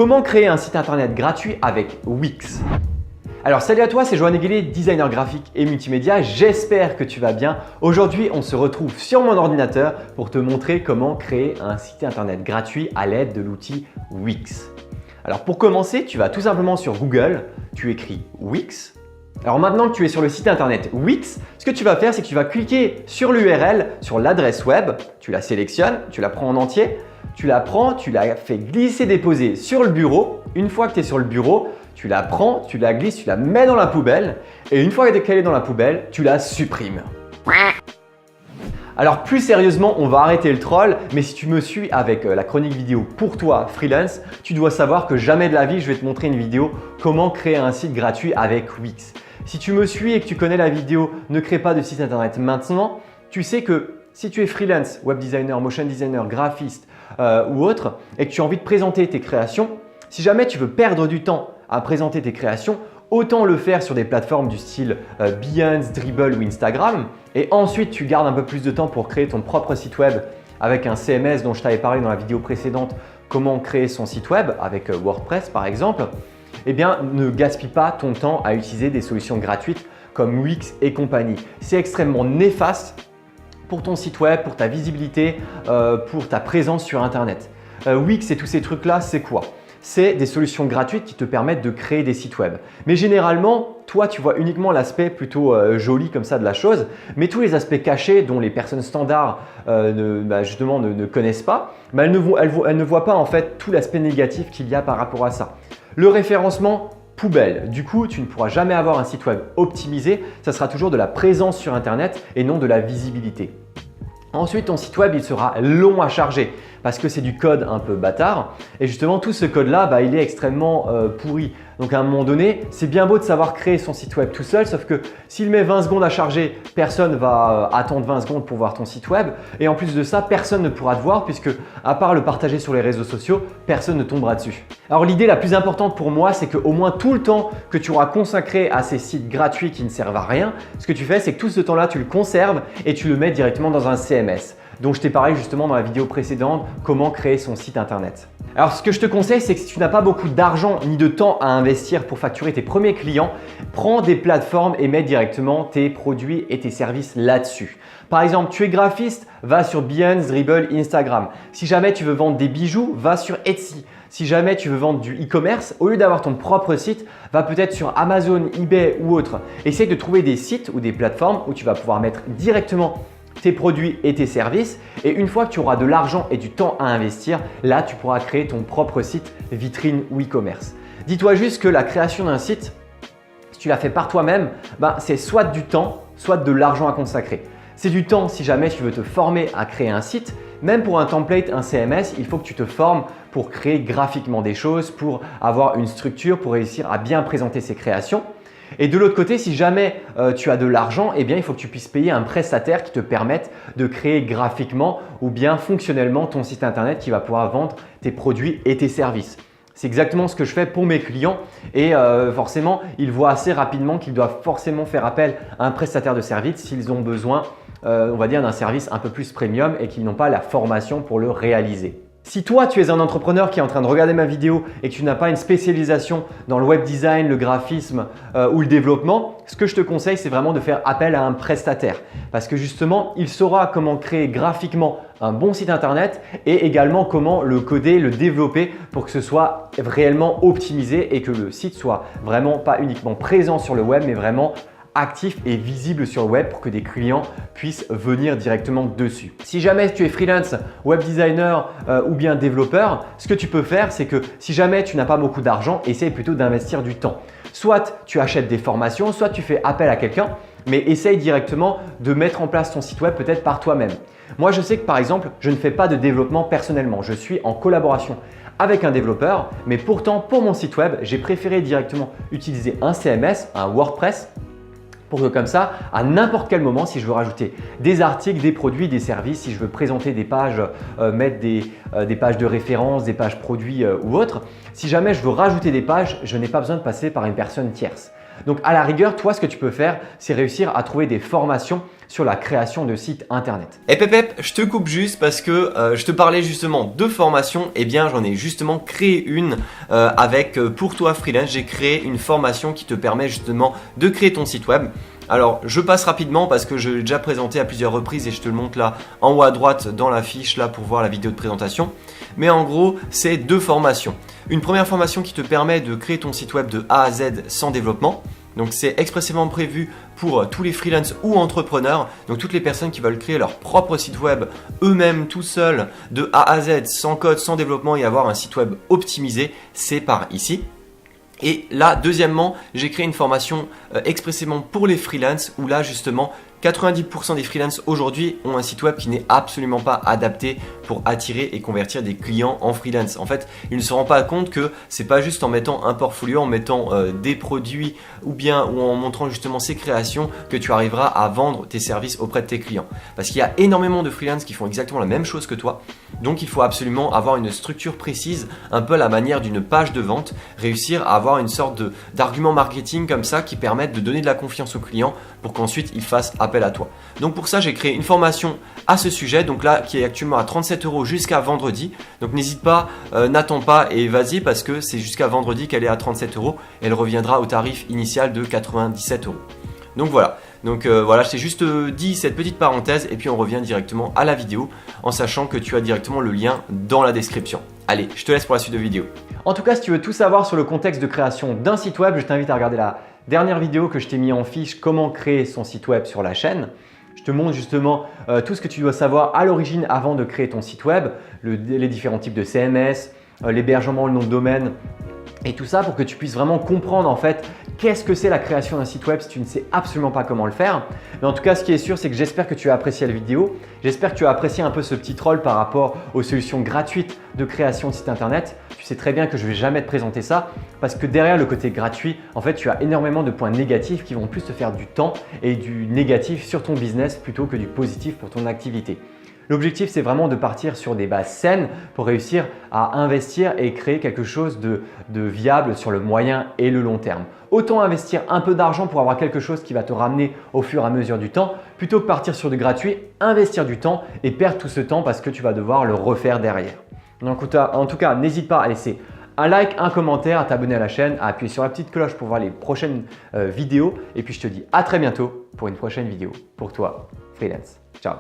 Comment créer un site internet gratuit avec Wix? Alors salut à toi, c'est Johan Eguillet, designer graphique et multimédia. J'espère que tu vas bien. Aujourd'hui, on se retrouve sur mon ordinateur pour te montrer comment créer un site internet gratuit à l'aide de l'outil Wix. Alors pour commencer, tu vas tout simplement sur Google, tu écris Wix. Alors maintenant que tu es sur le site internet Wix, ce que tu vas faire, c'est que tu vas cliquer sur l'URL, sur l'adresse web, tu la sélectionnes, tu la prends en entier, tu la prends, tu la fais glisser-déposer sur le bureau. Une fois que tu es sur le bureau, tu la prends, tu la glisses, tu la mets dans la poubelle et une fois qu'elle est dans la poubelle, tu la supprimes. Alors plus sérieusement, on va arrêter le troll, mais si tu me suis avec la chronique vidéo pour toi freelance, tu dois savoir que jamais de la vie je vais te montrer une vidéo comment créer un site gratuit avec Wix. Si tu me suis et que tu connais la vidéo ne crée pas de site internet maintenant, tu sais que si tu es freelance, web designer, motion designer, graphiste ou autre et que tu as envie de présenter tes créations, si jamais tu veux perdre du temps à présenter tes créations, autant le faire sur des plateformes du style Behance, Dribbble ou Instagram et ensuite tu gardes un peu plus de temps pour créer ton propre site web avec un CMS dont je t'avais parlé dans la vidéo précédente, comment créer son site web avec WordPress par exemple. Eh bien, ne gaspille pas ton temps à utiliser des solutions gratuites comme Wix et compagnie. C'est extrêmement néfaste pour ton site web, pour ta visibilité, pour ta présence sur Internet. Wix et tous ces trucs-là, c'est quoi? C'est des solutions gratuites qui te permettent de créer des sites web. Mais généralement, toi, tu vois uniquement l'aspect plutôt joli comme ça de la chose, mais tous les aspects cachés dont les personnes standards justement ne connaissent pas, elles ne voient pas en fait tout l'aspect négatif qu'il y a par rapport à ça. Le référencement, poubelle. Du coup, tu ne pourras jamais avoir un site web optimisé, ça sera toujours de la présence sur Internet et non de la visibilité. Ensuite, ton site web il sera long à charger parce que c'est du code un peu bâtard et justement tout ce code-là, il est extrêmement pourri. Donc à un moment donné, c'est bien beau de savoir créer son site web tout seul, sauf que s'il met 20 secondes à charger, personne va attendre 20 secondes pour voir ton site web et en plus de ça, personne ne pourra te voir puisque à part le partager sur les réseaux sociaux, personne ne tombera dessus. Alors l'idée la plus importante pour moi, c'est qu'au moins tout le temps que tu auras consacré à ces sites gratuits qui ne servent à rien, ce que tu fais, c'est que tout ce temps-là, tu le conserves et tu le mets directement dans un CMS. Donc je t'ai parlé justement dans la vidéo précédente comment créer son site internet. Alors ce que je te conseille, c'est que si tu n'as pas beaucoup d'argent ni de temps à investir pour facturer tes premiers clients, prends des plateformes et mets directement tes produits et tes services là-dessus. Par exemple, tu es graphiste, va sur Behance, Dribbble, Instagram. Si jamais tu veux vendre des bijoux, va sur Etsy. Si jamais tu veux vendre du e-commerce, au lieu d'avoir ton propre site, va peut-être sur Amazon, eBay ou autre. Essaye de trouver des sites ou des plateformes où tu vas pouvoir mettre directement tes produits et tes services et une fois que tu auras de l'argent et du temps à investir, là tu pourras créer ton propre site vitrine ou e-commerce. Dis-toi juste que la création d'un site, si tu la fais par toi-même, c'est soit du temps, soit de l'argent à consacrer. C'est du temps si jamais tu veux te former à créer un site. Même pour un template, un CMS, il faut que tu te formes pour créer graphiquement des choses, pour avoir une structure, pour réussir à bien présenter ses créations. Et de l'autre côté, si jamais tu as de l'argent, eh bien, il faut que tu puisses payer un prestataire qui te permette de créer graphiquement ou bien fonctionnellement ton site internet qui va pouvoir vendre tes produits et tes services. C'est exactement ce que je fais pour mes clients et forcément, ils voient assez rapidement qu'ils doivent forcément faire appel à un prestataire de service s'ils ont besoin, on va dire, d'un service un peu plus premium et qu'ils n'ont pas la formation pour le réaliser. Si toi, tu es un entrepreneur qui est en train de regarder ma vidéo et que tu n'as pas une spécialisation dans le web design, le graphisme ou le développement, ce que je te conseille, c'est vraiment de faire appel à un prestataire parce que justement, il saura comment créer graphiquement un bon site internet et également comment le coder, le développer pour que ce soit réellement optimisé et que le site soit vraiment pas uniquement présent sur le web mais vraiment actif et visible sur le web pour que des clients puissent venir directement dessus. Si jamais tu es freelance, web designer ou bien développeur, ce que tu peux faire, c'est que si jamais tu n'as pas beaucoup d'argent, essaye plutôt d'investir du temps. Soit tu achètes des formations, soit tu fais appel à quelqu'un, mais essaye directement de mettre en place ton site web peut-être par toi-même. Moi, je sais que par exemple, je ne fais pas de développement personnellement. Je suis en collaboration avec un développeur, mais pourtant pour mon site web, j'ai préféré directement utiliser un CMS, un WordPress, pour que comme ça, à n'importe quel moment, si je veux rajouter des articles, des produits, des services, si je veux présenter des pages, mettre des pages de référence, des pages produits ou autres, si jamais je veux rajouter des pages, je n'ai pas besoin de passer par une personne tierce. Donc à la rigueur, toi, ce que tu peux faire, c'est réussir à trouver des formations sur la création de sites internet. Et Pep, je te coupe juste parce que je te parlais justement de formation. Eh bien, j'en ai justement créé une avec Pour toi freelance. J'ai créé une formation qui te permet justement de créer ton site web. Alors, je passe rapidement parce que je l'ai déjà présenté à plusieurs reprises et je te le montre là en haut à droite dans la fiche là pour voir la vidéo de présentation. Mais en gros, c'est 2 formations. Une première formation qui te permet de créer ton site web de A à Z sans développement. Donc c'est expressément prévu pour tous les freelances ou entrepreneurs, donc toutes les personnes qui veulent créer leur propre site web eux-mêmes tout seuls de A à Z, sans code, sans développement et avoir un site web optimisé, c'est par ici. Et là, deuxièmement, j'ai créé une formation expressément pour les freelances où là justement 90% des freelances aujourd'hui ont un site web qui n'est absolument pas adapté pour attirer et convertir des clients en freelance. En fait, ils ne se rendent pas compte que c'est pas juste en mettant un portfolio, en mettant des produits ou en montrant justement ses créations que tu arriveras à vendre tes services auprès de tes clients. Parce qu'il y a énormément de freelances qui font exactement la même chose que toi. Donc il faut absolument avoir une structure précise, un peu à la manière d'une page de vente, réussir à avoir une sorte d'argument marketing comme ça qui permettent de donner de la confiance aux clients pour qu'ensuite ils fassent appel à toi. Donc pour ça, j'ai créé une formation à ce sujet, donc là qui est actuellement à 37 € jusqu'à vendredi. Donc n'hésite pas, n'attends pas et vas-y parce que c'est jusqu'à vendredi qu'elle est à 37 €. Elle reviendra au tarif initial de 97 €. Donc voilà. Donc voilà, je t'ai juste dit cette petite parenthèse et puis on revient directement à la vidéo en sachant que tu as directement le lien dans la description. Allez, je te laisse pour la suite de vidéo. En tout cas, si tu veux tout savoir sur le contexte de création d'un site web, je t'invite à regarder la dernière vidéo que je t'ai mis en fiche, comment créer son site web sur la chaîne. Je te montre justement tout ce que tu dois savoir à l'origine avant de créer ton site web, les différents types de CMS, l'hébergement, le nom de domaine et tout ça pour que tu puisses vraiment comprendre en fait qu'est-ce que c'est la création d'un site web si tu ne sais absolument pas comment le faire. Mais en tout cas, ce qui est sûr, c'est que j'espère que tu as apprécié la vidéo. J'espère que tu as apprécié un peu ce petit troll par rapport aux solutions gratuites de création de site internet. Tu sais très bien que je ne vais jamais te présenter ça parce que derrière le côté gratuit, en fait, tu as énormément de points négatifs qui vont plus te faire du temps et du négatif sur ton business plutôt que du positif pour ton activité. L'objectif, c'est vraiment de partir sur des bases saines pour réussir à investir et créer quelque chose de viable sur le moyen et le long terme. Autant investir un peu d'argent pour avoir quelque chose qui va te ramener au fur et à mesure du temps, plutôt que partir sur du gratuit, investir du temps et perdre tout ce temps parce que tu vas devoir le refaire derrière. Donc, en tout cas, n'hésite pas à laisser un like, un commentaire, à t'abonner à la chaîne, à appuyer sur la petite cloche pour voir les prochaines vidéos. Et puis, je te dis à très bientôt pour une prochaine vidéo pour toi, freelance. Ciao!